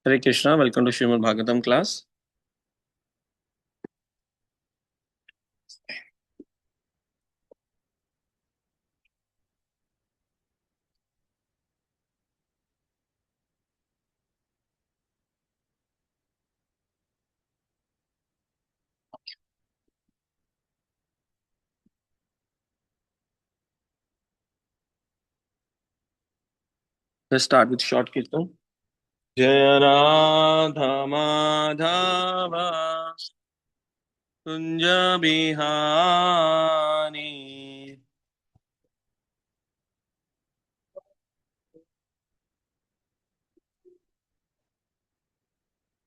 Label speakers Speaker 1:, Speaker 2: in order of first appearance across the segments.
Speaker 1: Hare Krishna, welcome to Srimad Bhagavatam class. Let's start with short kirtan. Jaya Radha Madhava Kunja Bihari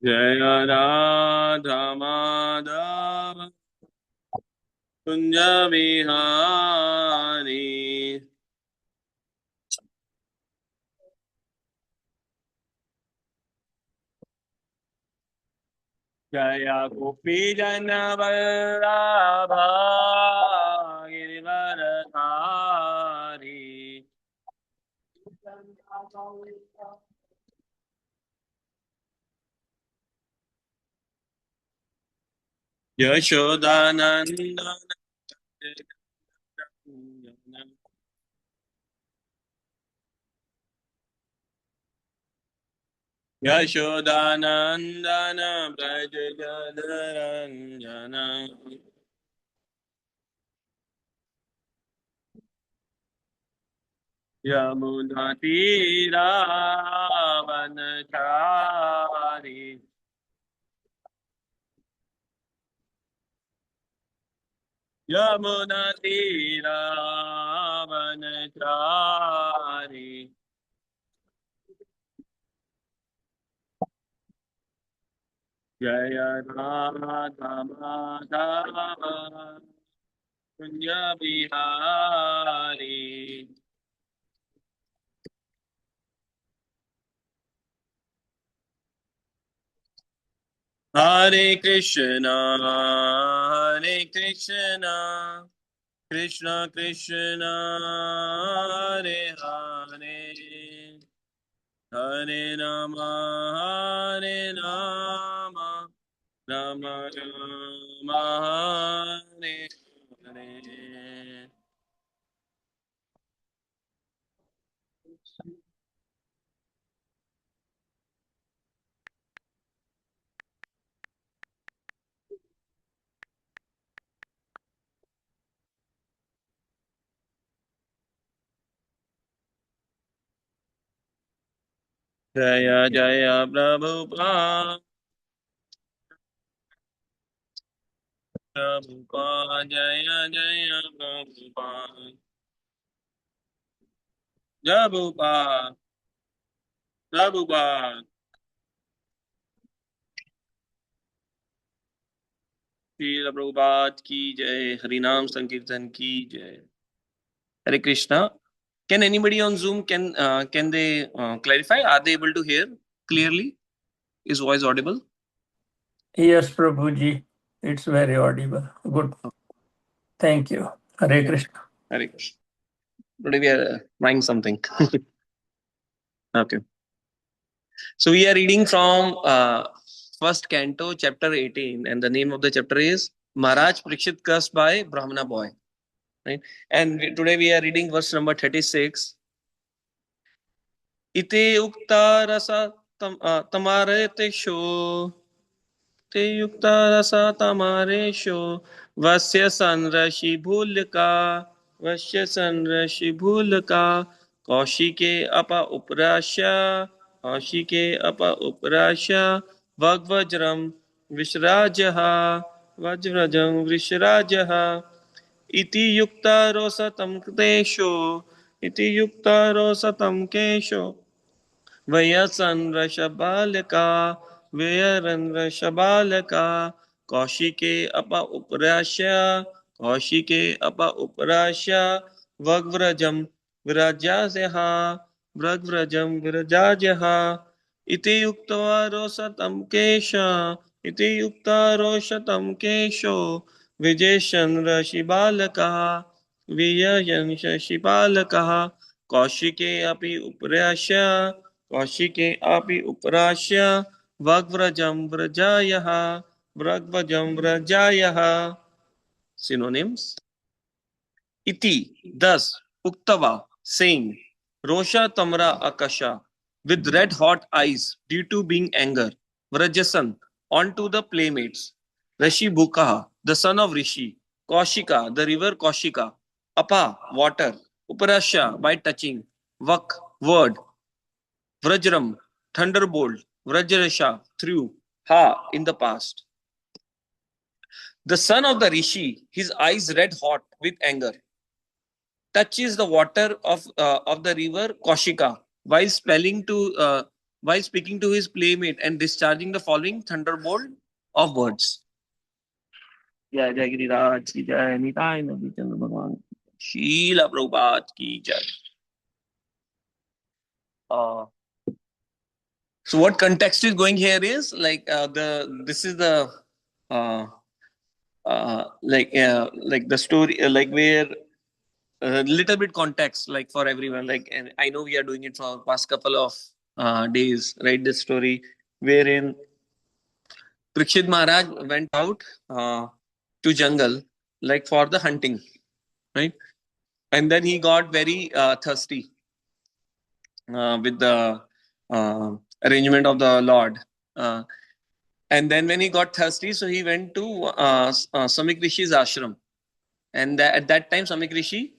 Speaker 1: Jaya Radha Madhava Kunja Bihari Jaya Gopi Jana Vallabha Girivaradhari Yashodananda Yashodanandana Brajajaranjana Yamunatiravanachari Yamunatiravanachari Jaya Radha Madhava Kunya Bihari Hare Krishna Hare Krishna Krishna Krishna Hare Hare Hare Rama Hare Rama Rama Rama Hare Hare Jaya Jaya Prabhupada Prabhupada Jaya Jaya Prabhupada Prabhupada Prabhupada Srila Prabhupada की जय हरिनाम संकीर्तन की जय Hare Krishna. Can anybody on Zoom can they clarify? Are they able to hear clearly? Is voice audible?
Speaker 2: Yes, Prabhuji. It's very audible. Good. Thank you. Hare Krishna.
Speaker 1: Hare Krishna. Today we are trying something. Okay. So we are reading from first canto, chapter 18, and the name of the chapter is Maharaj Parikshit cursed by Brahmana boy. Right? And today we are reading verse number 36. Ite ukta rasa tamaretesho ते युक्ता रसा तमारेशो वस्य संरशि भूलका वश्य संरशि भूलका कौशिके up उपराश्य कौशिके up उपराश्य वग्वज्रम विश्राजः वज्रजं विश्राजः इति युक्ता रोसतं कृतेशो इति युक्ता रोसतं Kesho वयसन वृषबालका व्यरन वृषबालका कौशिके up उपराश्य कौशिके up उपराश्य वग्व्रजम विराज्यास्यः वग्व्रजम विराज्यः इति युक्त्वा रोषतं केश इति युक्ता रोषतं केशो विजेशन ऋषिबालकः विययन शशिबालकः कौशिके अपि उपराश्य Kaushike api uprashya Vagvrajam vrajayaha Vragvajam vrajayaha. Synonyms. Iti, thus, Uktava, saying, Rosha Tamra Akasha, with red hot eyes due to being anger, Vrajasan, onto the playmates, Rishi Bhukaha, the son of Rishi, Kaushika, the river Kaushika, Apa, water, Uparasha, by touching, Vak, word, Vrajram, thunderbolt, Vrajrasha, through, Ha, in the past. The son of the Rishi, his eyes red hot with anger, touches the water of the river Kaushika while while speaking to his playmate and discharging the following thunderbolt of words. जय जय गिरिराज की जय निताय नदी चंद्र भगवान शीला प्रभुपाद की जय. So what context is going here is like this is the like the story like where a little bit context like for everyone, like, and I know we are doing it for past couple of days, right? This story wherein Parikshit Maharaj went out to jungle like for the hunting, right? And then he got very thirsty with the arrangement of the Lord. And then when he got thirsty, so he went to Samik Rishi's ashram. And at that time, Samik Rishi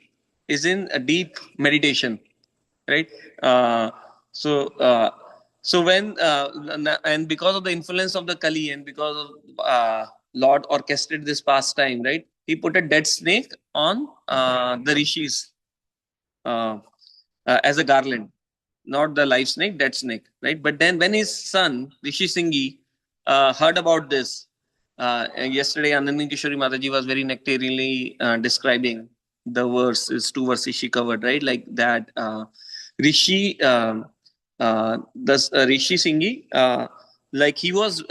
Speaker 1: is in a deep meditation, right? Uh, so, uh, so when and because of the influence of the Kali and because of Lord orchestrated this pastime, right? He put a dead snake on the rishis as a garland, not the live snake, dead snake, right? But then when his son Rishi Singhi heard about this, yesterday Anandini Kishori Mataji was very nectarily describing the verses, two verses she covered, right? Like that Rishi, Rishi Singhi, like he was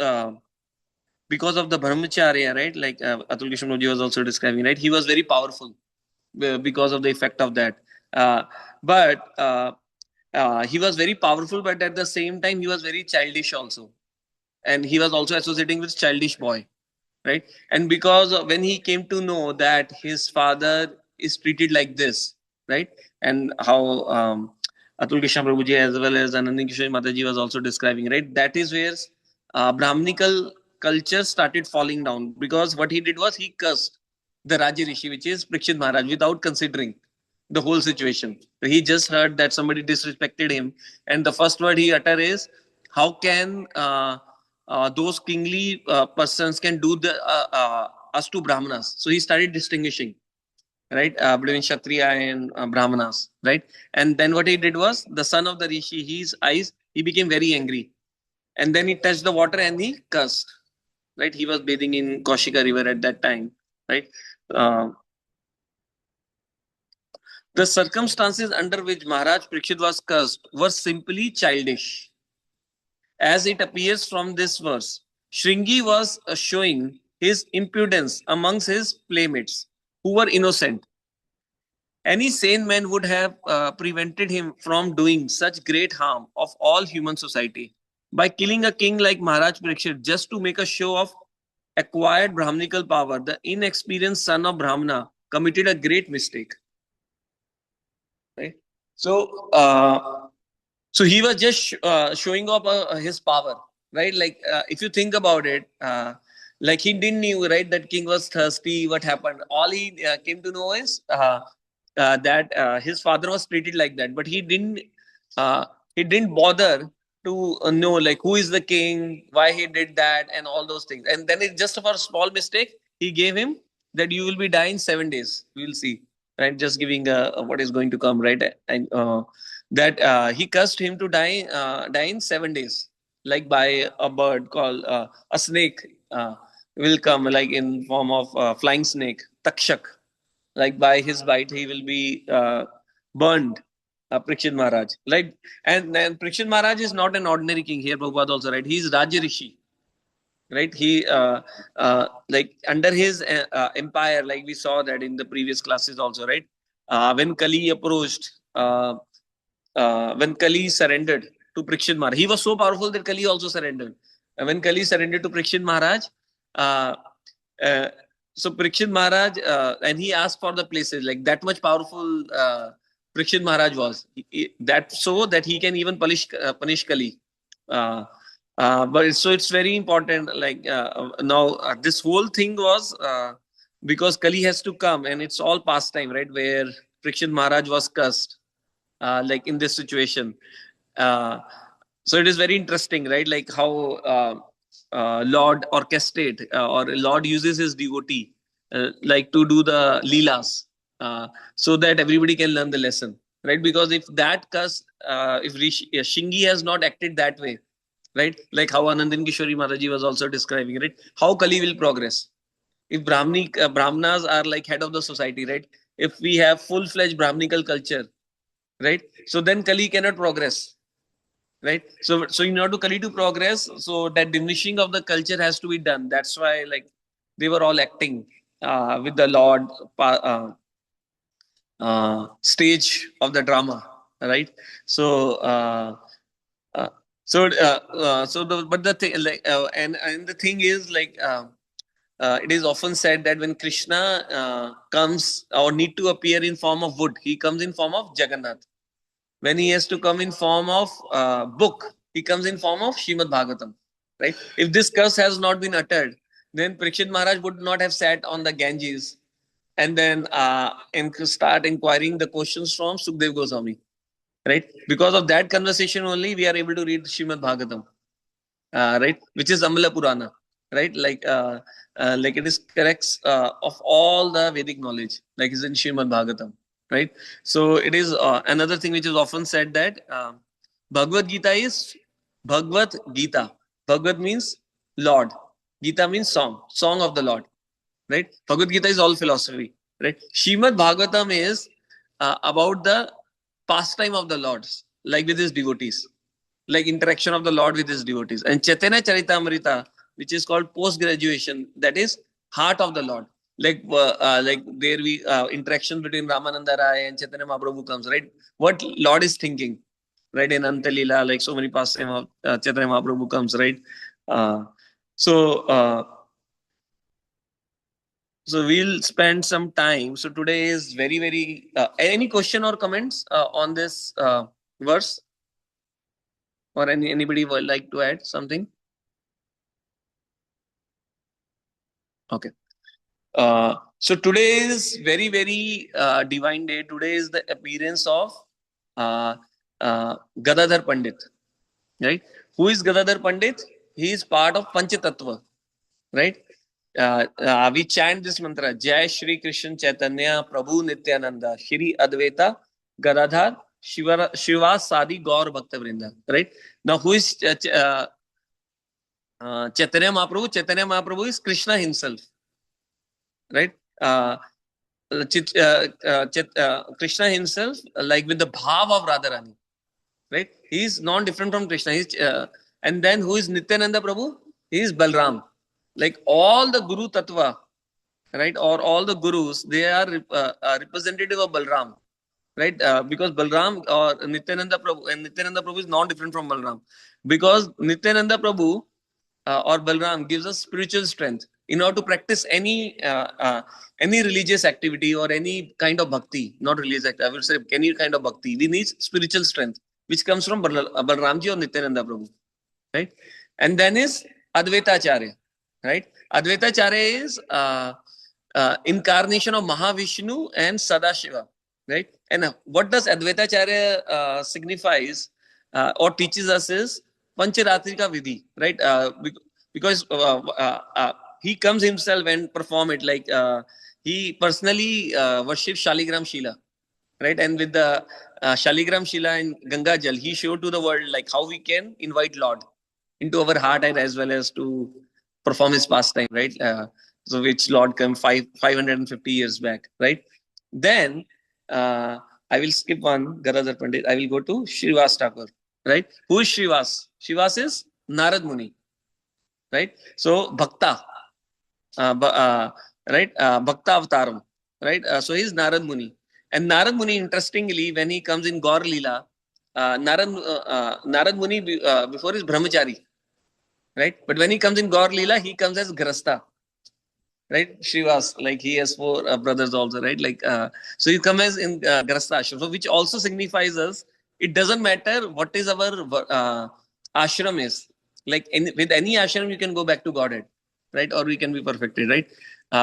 Speaker 1: because of the brahmacharya, right? Like Atul Krishnaji was also describing, right? He was very powerful because of the effect of that. But he was very powerful, but at the same time, he was very childish also. And he was also associating with childish boy, right? And because when he came to know that his father is treated like this, right? And how Atul Krishna Prabhuji as well as Anandini Kishore Mataji was also describing, right? That is where Brahminical culture started falling down, because what he did was he cursed the Raja Rishi, which is Parikshit Maharaj, without considering the whole situation. He just heard that somebody disrespected him, and the first word he uttered is, "How can those kingly persons can do the us to Brahmanas?" So he started distinguishing, right, between Kshatriya and Brahmanas, right? And then what he did was, the son of the Rishi, his eyes, he became very angry, and then he touched the water and he cursed, right? He was bathing in Kaushika river at that time, right? Uh, the circumstances under which Maharaj Parikshit was cursed were simply childish, as it appears from this verse. Shringi was showing his impudence amongst his playmates, who were innocent. Any sane man would have prevented him from doing such great harm of all human society. By killing a king like Maharaj Parikshit just to make a show of acquired Brahminical power, the inexperienced son of Brahmana committed a great mistake. Right? So, so he was just showing off his power, right? Like if you think about it, like he didn't knew, right, that king was thirsty. What happened? All he came to know is that his father was treated like that, but uh, he didn't bother to know like who is the king, why he did that, and all those things. And then it just for a small mistake, he gave him that you will be dying 7 days. We will see, right? Just giving what is going to come, right? And that he cursed him to die in 7 days, like by a bird called a snake will come, like in form of flying snake, takshak. Like by his bite, he will be burned. Parikshit Maharaj, right? And Parikshit Maharaj is not an ordinary king here. Prabhupada also, right? He is Raja Rishi, right? He like under his empire, like we saw that in the previous classes also, right? When Kali approached, when Kali surrendered to Parikshit Maharaj. He was so powerful that Kali also surrendered. When Kali surrendered to Parikshit Maharaj, uh, uh, so Parikshit Maharaj, and he asked for the places, like that much powerful Parikshit Maharaj was. That so that he can even punish Kali. But so it's very important. Like now, this whole thing was because Kali has to come, and it's all pastime, right? Where Parikshit Maharaj was cursed, like in this situation. Uh, so it is very interesting, right? Like how Lord orchestrate or Lord uses his devotee like to do the leelas so that everybody can learn the lesson, right? Because if that curse, if Shingi has not acted that way, right? Like how Anandin Kishori Maharaji was also describing, right? How Kali will progress. If Brahmanas are like head of the society, right? If we have full-fledged Brahminical culture, right? So then Kali cannot progress, right? So in order to Kali to progress, so that diminishing of the culture has to be done. That's why like they were all acting with the Lord stage of the drama, right? So uh, but the thing like and the thing is like it is often said that when Krishna comes or need to appear in form of wood, he comes in form of Jagannath. When he has to come in form of book, he comes in form of Shrimad Bhagavatam. Right? If this curse has not been uttered, then Parikshit Maharaj would not have sat on the Ganges and then start inquiring the questions from Sukdev Goswami. Right? Because of that conversation only, we are able to read Shrimad Bhagavatam. Right, which is Amala Purana, right? Like it is correct of all the Vedic knowledge, like is in Srimad Bhagavatam, right? So it is another thing which is often said that Bhagavad Gita is Bhagavad Gita. Bhagavad means Lord. Gita means song of the Lord, right? Bhagavad Gita is all philosophy, right? Srimad Bhagavatam is about the pastime of the Lords, like with his devotees, like interaction of the Lord with his devotees. And Chaitanya Charitamrita, which is called post graduation, that is heart of the Lord. Like there we interaction between Ramananda Rai and Chaitanya Mahaprabhu comes, right? What Lord is thinking, right? In Antalila, like so many pastime of Chaitanya Mahaprabhu comes, right? Uh, so uh, so we'll spend some time. So today is very. Any question or comments on this verse, or anybody would like to add something? Okay. So today is very divine day. Today is the appearance of uh, Gadadhar Pandit, right? Who is Gadadhar Pandit? He is part of Panchatattva, right? We chant this mantra: Jai Shri Krishna Chaitanya Prabhu Nityananda Shri Advaita Gadadhar Shiva Sadi Gaur Bhakta Vrinda, right? Now, who is Chaitanya Mahaprabhu? Chaitanya Mahaprabhu is Krishna himself, right? Krishna himself, like with the bhav of Radharani, right? He is non-different from Krishna. And then who is Nityananda Prabhu? He is Balram. Like all the Guru Tattva, right? Or all the Gurus, they are representative of Balram, right? Because Balram or Nityananda Prabhu, and Nityananda Prabhu is non-different from Balram. Because Nityananda Prabhu or Balram gives us spiritual strength in order to practice any religious activity or any kind of bhakti, not religious activity, I would say any kind of bhakti. We need spiritual strength, which comes from Balramji or Nityananda Prabhu, right? And then is Advaita Acharya, right? Advaita Acharya is incarnation of Mahavishnu and Sadashiva, right? And what does Advaita Acharya signifies or teaches us is Pancharatrika Vidhi, right? Because he comes himself and perform it, like he personally worships Shaligram Shila, right? And with the Shaligram Shila and Ganga Jal, he showed to the world like how we can invite Lord into our heart and as well as to perform his pastime, right? So which Lord came 550 years back, right? Then uh, I will skip one, Garadhar Pandit. I will go to Srivas Thakur, right? Who is Srivas? Srivas is Narad Muni, right? So Bhakta, right? Bhakta Avtaram, right? So he is Narad Muni. And Narad Muni, interestingly, when he comes in Gaur Leela, Narad Muni before is brahmachari, right? But when he comes in Gaur Leela, he comes as grasta, right? Shrivas, like he has four brothers also, right? Like so, he comes as in grasta ashram, so which also signifies us. It doesn't matter what is our ashram is. Like with any ashram, you can go back to Godhead, right? Or we can be perfected, right?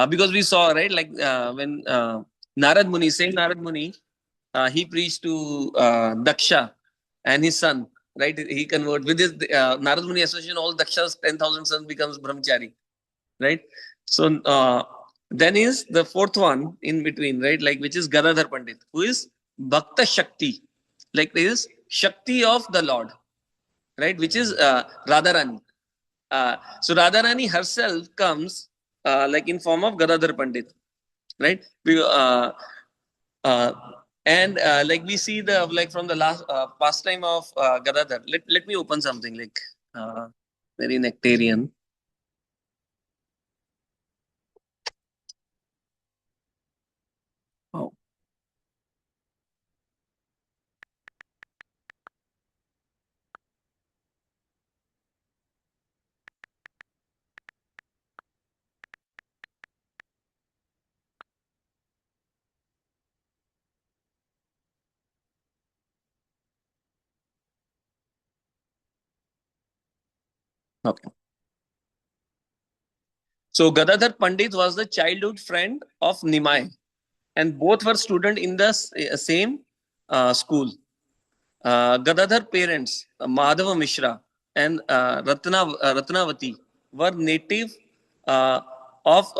Speaker 1: Because we saw, right? Like when Narad Muni, same Narad Muni, he preached to Daksha and his son, right? He converted with his Narad Muni association. All Daksha's 10,000 sons becomes brahmachari, right? So then is the fourth one in between, right? Like which is Gadadhar Pandit, who is Bhakta Shakti, like this Shakti of the Lord, right? Which is Radharani. So Radharani herself comes like in form of Gadadhar Pandit, right? Uh, and like we see the like from the last pastime of Gadadhar. Let me open something like very nectarian. Oh. Okay. So Gadadhar Pandit was the childhood friend of Nimai, and both were student in the same school. Gadadhar parents, Madhava Mishra and Ratnavati, were native uh, of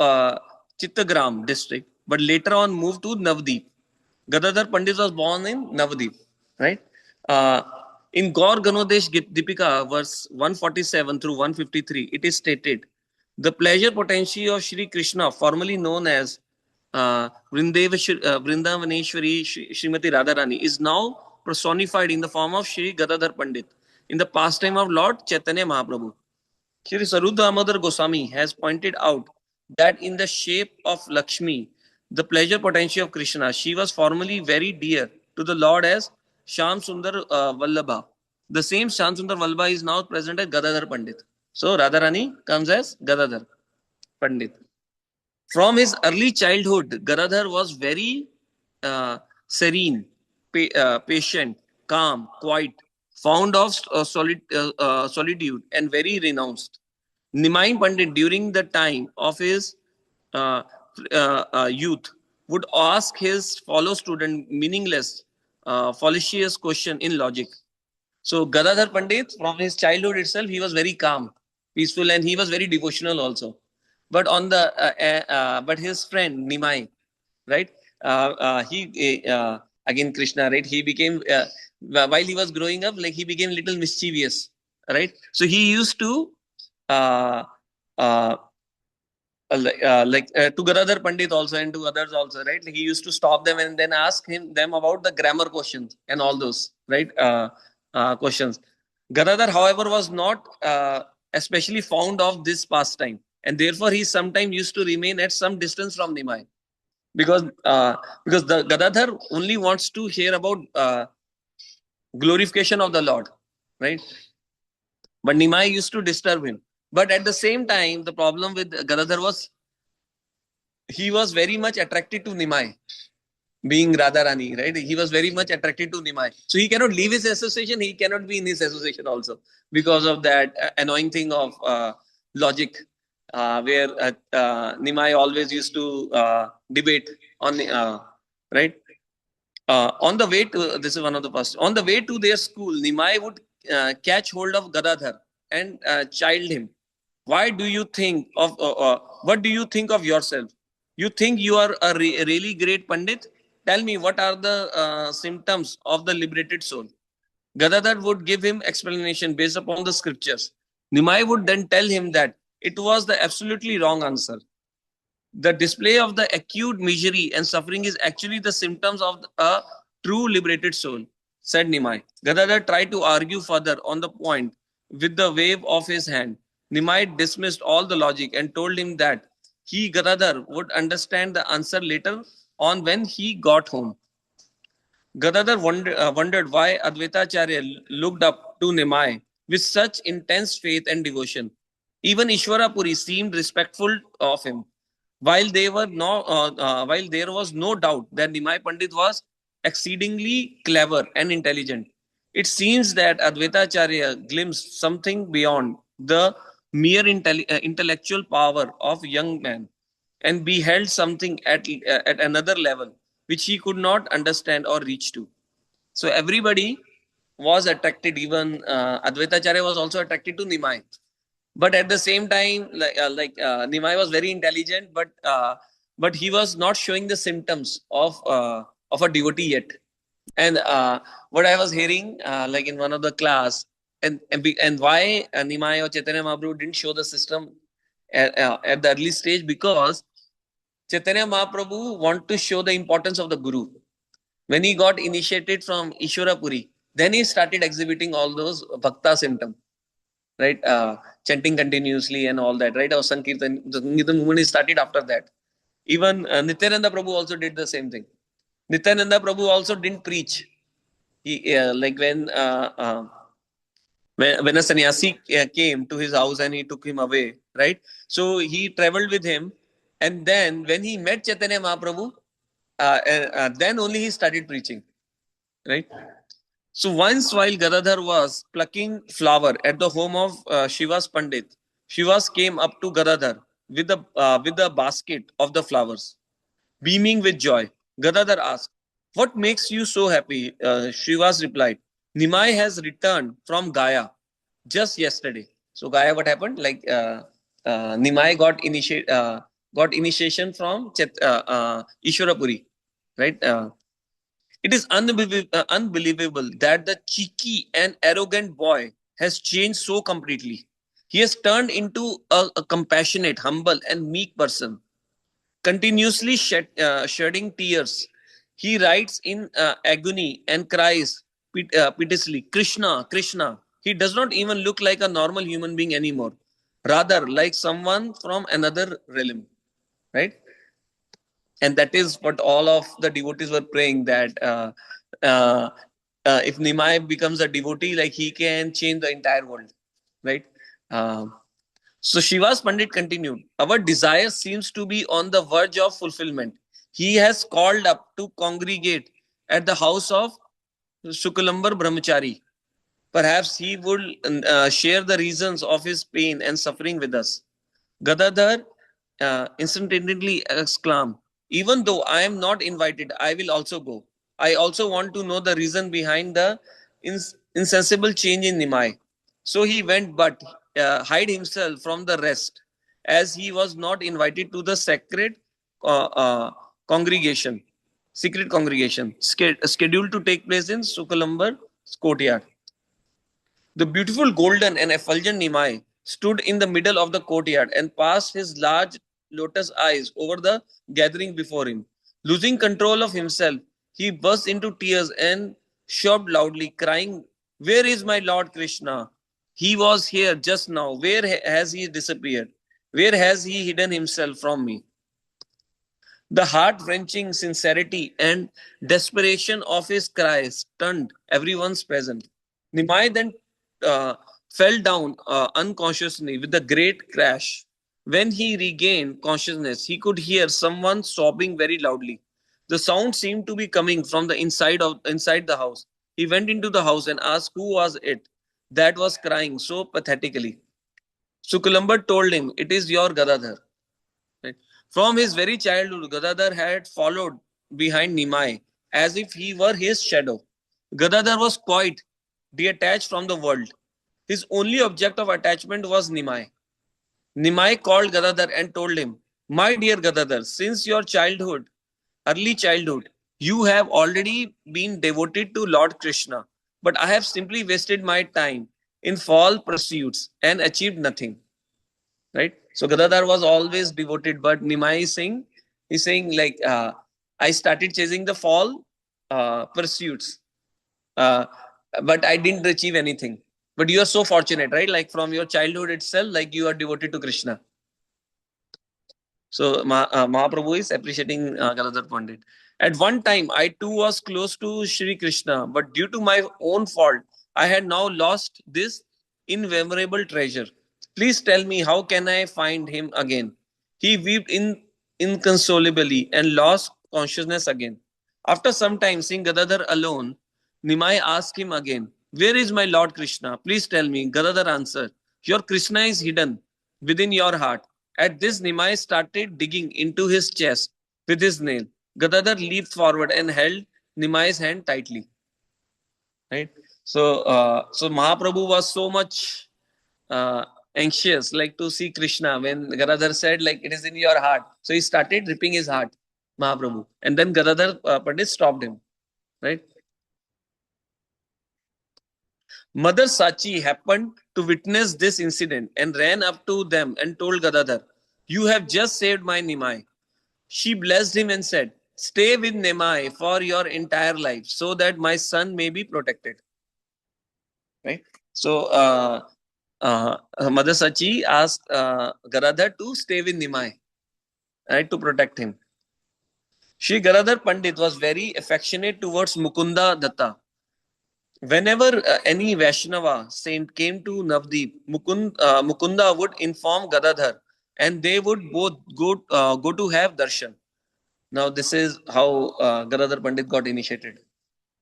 Speaker 1: Chittagram district, but later on moved to Navdeep. Gadadhar Pandit was born in Navdeep, right? Uh, in Gaur Ganodesh Deepika, verse 147 through 153, it is stated, the pleasure potency of Shri Krishna, formerly known as Vrindavaneshwari Srimati Radharani, is now personified in the form of Shri Gadadhar Pandit in the pastime of Lord Chaitanya Mahaprabhu. Shri Sarudha Damodar Goswami has pointed out that in the shape of Lakshmi, the pleasure potential of Krishna, she was formerly very dear to the Lord as Sham Sundar Vallabha. The same Sham Sundar Vallabha is now present as Gadadhar Pandit. So Radharani comes as Gadadhar Pandit. From his early childhood, Gadadhar was very serene, patient, calm, quiet, fond of solitude, and very renounced. Nimai Pandit, during the time of his uh, youth, would ask his fellow student meaningless, fallacious question in logic. So Gadadhar Pandit, from his childhood itself, he was very calm, peaceful, and he was very devotional also. But on the but his friend Nimai, right? He again Krishna, right? He became while he was growing up, like he became little mischievous, right? So he used to uh, uh, to Gadadhar Pandit also and to others also, right? He used to stop them and then ask them about the grammar questions and all those, right? Questions. Gadadhar, however, was not especially fond of this pastime, and therefore he sometimes used to remain at some distance from Nimai because the Gadadhar only wants to hear about glorification of the Lord, right? But Nimai used to disturb him. But at the same time, the problem with Gadadhar was he was very much attracted to Nimai, being Radharani, right? He was very much attracted to Nimai. So he cannot leave his association, he cannot be in his association also because of that annoying thing of logic, where Nimai always used to debate on, right? On the way to, this is one of the first, on the way to their school, Nimai would catch hold of Gadadhar and child him. Why do you think of, what do you think of yourself? You think you are a really great Pandit? Tell me, what are the symptoms of the liberated soul? Gadadhar would give him explanation based upon the scriptures. Nimai would then tell him that it was the absolutely wrong answer. The display of the acute misery and suffering is actually the symptoms of a true liberated soul, said Nimai. Gadadhar tried to argue further on the point with the wave of his hand. Nimai dismissed all the logic and told him that he, Gadadhar, would understand the answer later on when he got home. Gadadhar wondered why Advaitacharya looked up to Nimai with such intense faith and devotion. Even Ishwarapuri seemed respectful of him. While there was no doubt that Nimai Pandit was exceedingly clever and intelligent, it seems that Advaitacharya glimpsed something beyond the mere intellectual power of young man and beheld something at another level which he could not understand or reach to. So everybody was attracted. Even Advaitacharya was also attracted to Nimai. But at the same time, Nimai was very intelligent, but he was not showing the symptoms of a devotee yet. And what I was hearing, like in one of the class, and why Nimai or Chaitanya Mahaprabhu didn't show the system at the early stage, because Chaitanya Mahaprabhu want to show the importance of the Guru. When he got initiated from Ishwarapuri, then he started exhibiting all those bhakta symptoms, right? Chanting continuously and all that, right? Or Sankirtan, the Sankirtan movement is started after that. Even Nityananda Prabhu also did the same thing. Nityananda Prabhu also didn't preach. He like when a sannyasi came to his house and he took him away, right? So he traveled with him, and then when he met Chaitanya Mahaprabhu, then only he started preaching, right? So once while Gadadhar was plucking flower at the home of Shiva's Pandit, Shivas came up to Gadadhar with the basket of the flowers. Beaming with joy, Gadadhar asked, "What makes you so happy?" Shivas replied, "Nimai has returned from Gaya just yesterday." So Gaya, what happened? Like Nimai got initiation from Ishwarapuri, right? It is unbelievable that the cheeky and arrogant boy has changed so completely. He has turned into a compassionate, humble, and meek person, continuously shedding tears. He writes in agony and cries piteously, "Krishna, Krishna." He does not even look like a normal human being anymore, rather, like someone from another realm, right? And that is what all of the devotees were praying, that uh, if Nimai becomes a devotee, like he can change the entire world, right? So Shiva's Pandit continued, "Our desire seems to be on the verge of fulfillment. He has called up to congregate at the house of Sukalambar Brahmachari. Perhaps he would share the reasons of his pain and suffering with us." Gadadhar instantaneously exclaimed, "Even though I am not invited, I will also go. I also want to know the reason behind the insensible change in Nimai." So he went, but hid himself from the rest, as he was not invited to the sacred uh, uh, congregation, secret congregation, scheduled to take place in Sukalambar courtyard. The beautiful golden and effulgent Nimai stood in the middle of the courtyard and passed his large lotus eyes over the gathering before him. Losing control of himself, he burst into tears and sobbed loudly, crying, "Where is my Lord Krishna? He was here just now. Where has he disappeared? Where has he hidden himself from me?" The heart wrenching sincerity and desperation of his cries stunned everyone's present. Nimai then uh, fell down unconsciously with a great crash. When he regained consciousness, he could hear someone sobbing very loudly. The sound seemed to be coming from the inside the house. He went into the house and asked who was it that was crying so pathetically. Sukulambar told him, "It is your Gadadhar." Right? From his very childhood, Gadadhar had followed behind Nimai as if he were his shadow. Gadadhar was quite detached from the world. His only object of attachment was Nimai. Nimai called Gadadhar and told him, "My dear Gadadhar, since your early childhood, you have already been devoted to Lord Krishna, but I have simply wasted my time in false pursuits and achieved nothing." Right? So Gadadhar was always devoted, but Nimai is saying, he's saying like, I started chasing the fall pursuits, uh, but I didn't achieve anything. But you are so fortunate, right? Like from your childhood itself, like you are devoted to Krishna. So Mahaprabhu is appreciating Gadadhar Pandit. At one time, I too was close to Shri Krishna, but due to my own fault, I had now lost this invaluable treasure. Please tell me, how can I find him again? He wept inconsolably and lost consciousness again. After some time, seeing Gadadhar alone, Nimai asked him again, "Where is my Lord Krishna? Please tell me." Gadadhar answered, "Your Krishna is hidden within your heart." At this, Nimai started digging into his chest with his nail. Gadadhar leaped forward and held Nimai's hand tightly. Right. So Mahaprabhu was so much uh, anxious, like to see Krishna. When Gadadhar said, like, it is in your heart, so he started ripping his heart, Mahaprabhu, and then Gadadhar Pandit stopped him. Right. Mother Sachi happened to witness this incident and ran up to them and told Gadadhar, "You have just saved my Nimai." She blessed him and said, "Stay with Nimai for your entire life so that my son may be protected." Right? So, Mother Sachi asked Gadadhar to stay with Nimai, right, to protect him. Shri Gadadhar Pandit was very affectionate towards Mukunda Datta. Whenever any Vaishnava saint came to Navdeep, Mukunda would inform Gadadhar and they would both go to have darshan. Now, this is how Gadadhar Pandit got initiated.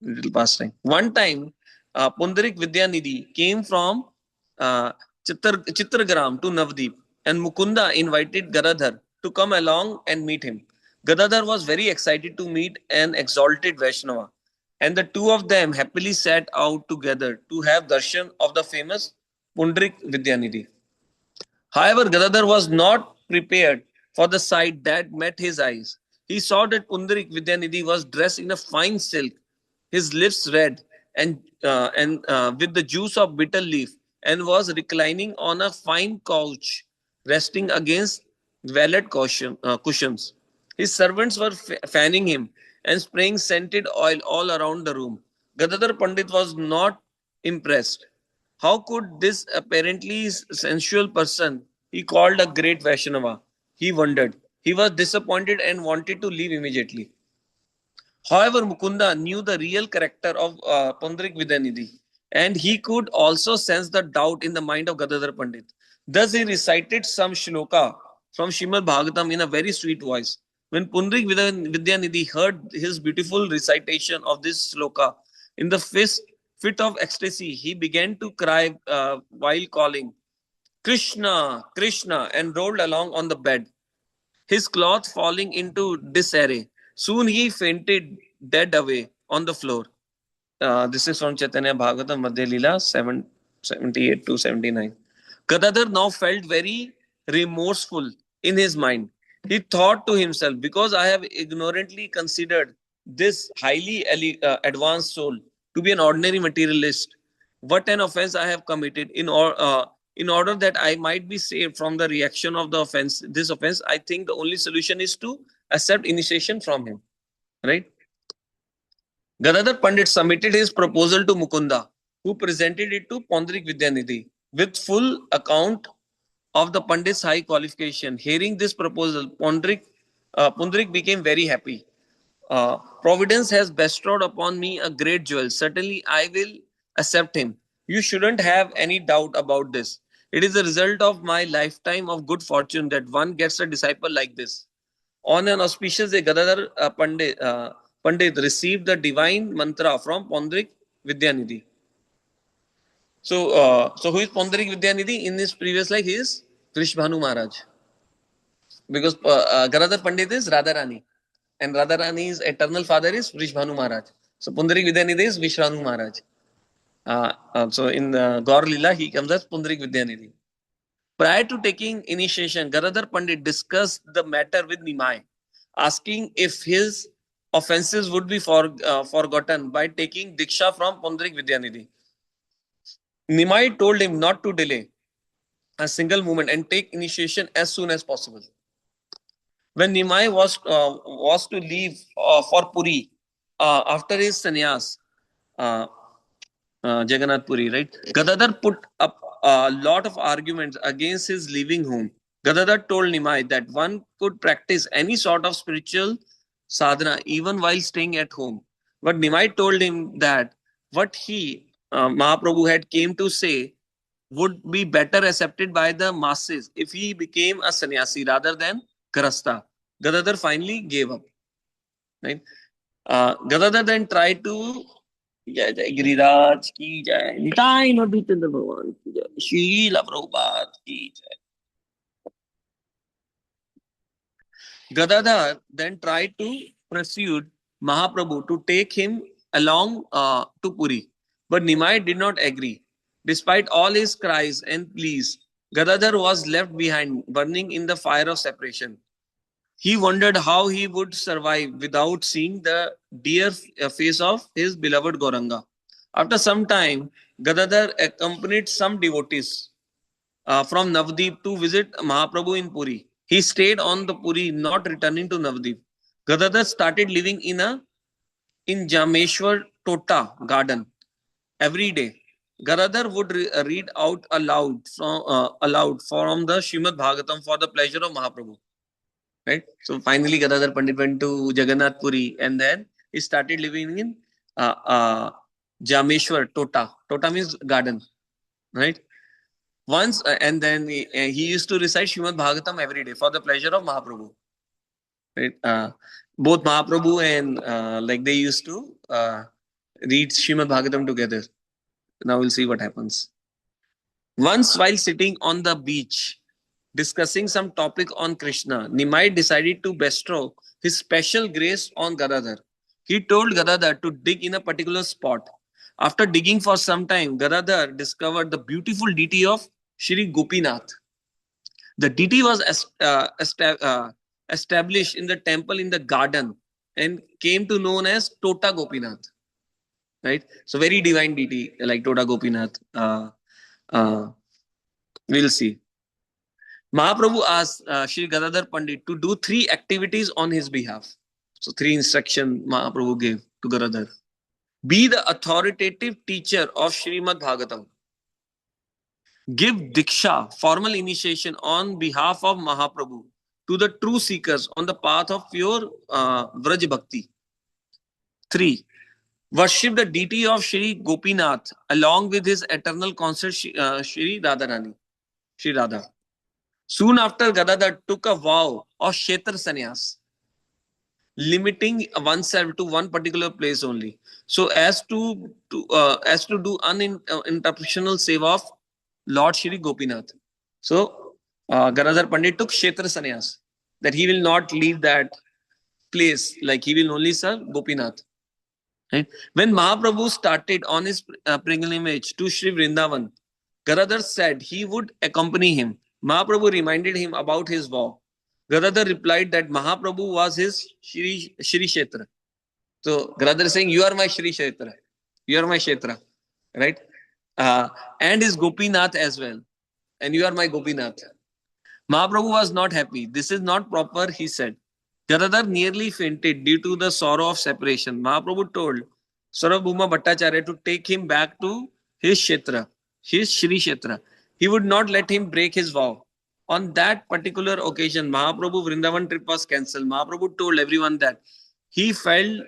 Speaker 1: Little pastime. One time, Pundarik Vidyanidhi came from uh, Chitragram to Navdeep, and Mukunda invited Gadadhar to come along and meet him. Gadadhar was very excited to meet an exalted Vaishnava, and the two of them happily set out together to have darshan of the famous Pundarik Vidyanidhi. However, Gadadhar was not prepared for the sight that met his eyes. He saw that Pundarik Vidyanidhi was dressed in a fine silk, his lips red and with the juice of bitter leaf, and was reclining on a fine couch, resting against velvet cushions. His servants were fanning him and spraying scented oil all around the room. Gadadhar Pandit was not impressed. How could this apparently sensual person he called a great Vaishnava? He wondered. He was disappointed and wanted to leave immediately. However, Mukunda knew the real character of Pandrik Vidyanidhi, and he could also sense the doubt in the mind of Gadadhar Pandit. Thus, he recited some shloka from Srimad Bhagavatham in a very sweet voice. When Pundrik Vidyanidhi heard his beautiful recitation of this shloka, in the fit of ecstasy, he began to cry while calling, "Krishna, Krishna," and rolled along on the bed, his clothes falling into disarray. Soon he fainted dead away on the floor. This is from Chaitanya Bhagavatam Madhya Lila 78 to 79. Gadadhar now felt very remorseful in his mind. He thought to himself, because I have ignorantly considered this highly advanced soul to be an ordinary materialist, what an offense I have committed. In order that I might be saved from the reaction of the offense, this offense, I think the only solution is to accept initiation from him. Right? Gadadhar Pandit submitted his proposal to Mukunda, who presented it to Pondrik Vidyanidhi with full account of the Pandit's high qualification. Hearing this proposal, Pundrik became very happy. Providence has bestowed upon me a great jewel. Certainly, I will accept him. You shouldn't have any doubt about this. It is the result of my lifetime of good fortune that one gets a disciple like this. On an auspicious day, Gadadhar Pandit received the divine mantra from Pondrik Vidyanidhi. So who is Pondrik Vidyanidhi? In his previous life, he is Krishbhanu Maharaj. Because Gadadhar Pandit is Radharani. And Radharani's eternal father is Vrishbhanu Maharaj. So Pundarik Vidyanidhi is Vishwanu Maharaj. So in Gaur Lila, he comes as Pundarik Vidyanidhi. Prior to taking initiation, Gadadhar Pandit discussed the matter with Nimai, asking if his offenses would be forgotten by taking Diksha from Pundarik Vidyanidhi. Nimai told him not to delay a single moment and take initiation as soon as possible. When Nimai was to leave for Puri after his sannyas, uh, Jagannath Puri, right? Gadadhar put up a lot of arguments against his leaving home. Gadadhar told Nimai that one could practice any sort of spiritual sadhana even while staying at home. But Nimai told him that what Mahaprabhu had came to say, would be better accepted by the masses if he became a sannyasi rather than Grasta. Gadadhar finally gave up. Right? Gadadhar then tried to जय जय गिरिराज की जय निताई नदी चंद्र भगवान की जय शील प्रभुपाद की जय. Gadadhar then tried to persuade Mahaprabhu to take him along to Puri, but Nimai did not agree. Despite all his cries and pleas, Gadadhar was left behind, burning in the fire of separation. He wondered how he would survive without seeing the dear face of his beloved Gauranga. After some time, Gadadhar accompanied some devotees from Navdeep to visit Mahaprabhu in Puri. He stayed on the Puri, not returning to Navdeep. Gadadhar started living in Jameshwar Tota garden every day. Gadadhar would read out aloud from the Srimad Bhagavatam for the pleasure of Mahaprabhu. Right. So finally, Gadadhar Pandit went to Jagannath Puri, and then he started living in uh, uh, Jameshwar Tota. Tota means garden. Right. Once, and then he used to recite Srimad Bhagavatam every day for the pleasure of Mahaprabhu. Right? Both Mahaprabhu and like they used to read Srimad Bhagavatam together. Now we'll see what happens. Once, while sitting on the beach discussing some topic on Krishna, Nimai decided to bestow his special grace on Gadadhar. He told Gadadhar to dig in a particular spot. After digging for some time, Gadadhar discovered the beautiful deity of Shri Gopinath. The deity was established in the temple in the garden and came to known as Tota Gopinath. Right? So very divine deity like Tota Gopinath. We'll see. Mahaprabhu asked Sri Gadadhar Pandit to do three activities on his behalf. So three instructions Mahaprabhu gave to Gadadhar. Be the authoritative teacher of Srimad Bhagavatam. Give Diksha, formal initiation on behalf of Mahaprabhu to the true seekers on the path of pure Vraj Bhakti. 3. Worship the deity of Shri Gopinath along with his eternal consort Shri Radharani, Shri Radha. Soon after, Gadadhar took a vow of Kshetra Sannyas, limiting oneself to one particular place only, so as to do uninterruptional seva of Lord Shri Gopinath. So Gadadhar Pandit took Kshetra Sannyas, that he will not leave that place, like he will only serve Gopinath. Right? When Mahaprabhu started on his pilgrimage to Sri Vrindavan, Gadadhar said he would accompany him. Mahaprabhu reminded him about his vow. Gadadhar replied that Mahaprabhu was his Shri Kshetra. So Gadadhar is saying, you are my Shri Kshetra. You are my Kshetra. Right? And his Gopinath as well. And you are my Gopinath. Mahaprabhu was not happy. This is not proper, he said. Gadadhar nearly fainted due to the sorrow of separation. Mahaprabhu told Sarvabhauma Bhattacharya to take him back to his Kshetra, his Shri Kshetra. He would not let him break his vow. On that particular occasion, Mahaprabhu Vrindavan trip was cancelled. Mahaprabhu told everyone that he felt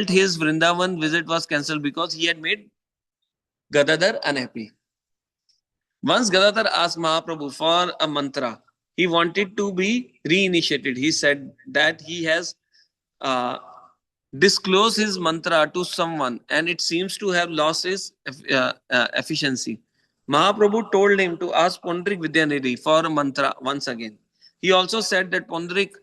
Speaker 1: his Vrindavan visit was cancelled because he had made Gadadhar unhappy. Once Gadadhar asked Mahaprabhu for a mantra. He wanted to be reinitiated. He said that he has uh, disclosed his mantra to someone and it seems to have lost its efficiency. Mahaprabhu told him to ask Pondrik Vidyanidhi for a mantra once again. He also said that Pondrik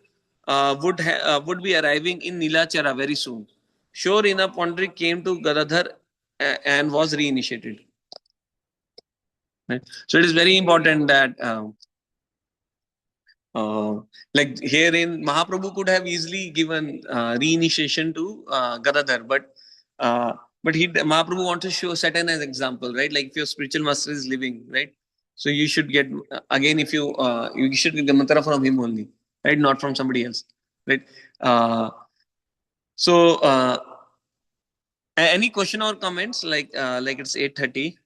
Speaker 1: would be arriving in Nilachara very soon. Sure enough, Pondrik came to Gadadhar and was reinitiated. Right? So it is very important that like herein Mahaprabhu could have easily given reinitiation to Gadadhar, but Mahaprabhu wants to set an example, right? Like if your spiritual master is living, right? So you should get again if you should get the mantra from him only, right? Not from somebody else, right? So any question or comments? Like it's 8:30.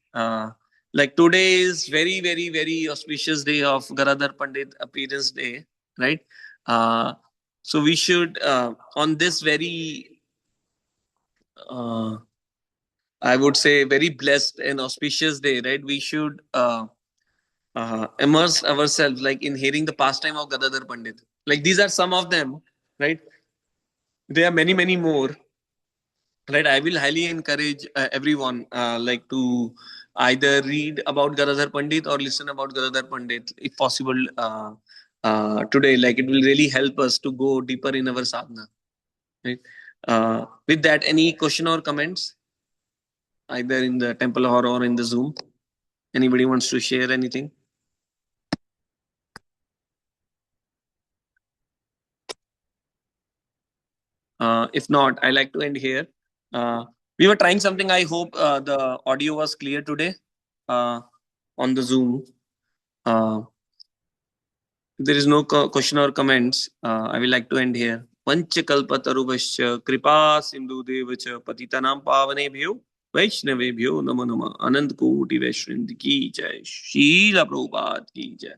Speaker 1: like today is very, very, very auspicious day of Garadhar Pandit appearance day, right? So we should, on this very, I would say, very blessed and auspicious day, right? We should immerse ourselves like in hearing the pastime of Gadadhar Pandit. Like these are some of them, right? There are many, many more, right? I will highly encourage everyone like to either read about Gadadhar Pandit or listen about Gadadhar Pandit if possible today. Like it will really help us to go deeper in our sadhana, right? With that, any question or comments either in the temple hall or in the Zoom? Anybody wants to share anything? If not, I like to end here. We were trying something. I hope the audio was clear today uh, on the Zoom. If there is no question or comments, I will like to end here. Panchakalpatarubhasya kripa sindhu devacha patitanam pavanebhyo vaishnavebhyo namo namo anand koti vaishnav ki jai. Srila Prabhupada ki jai.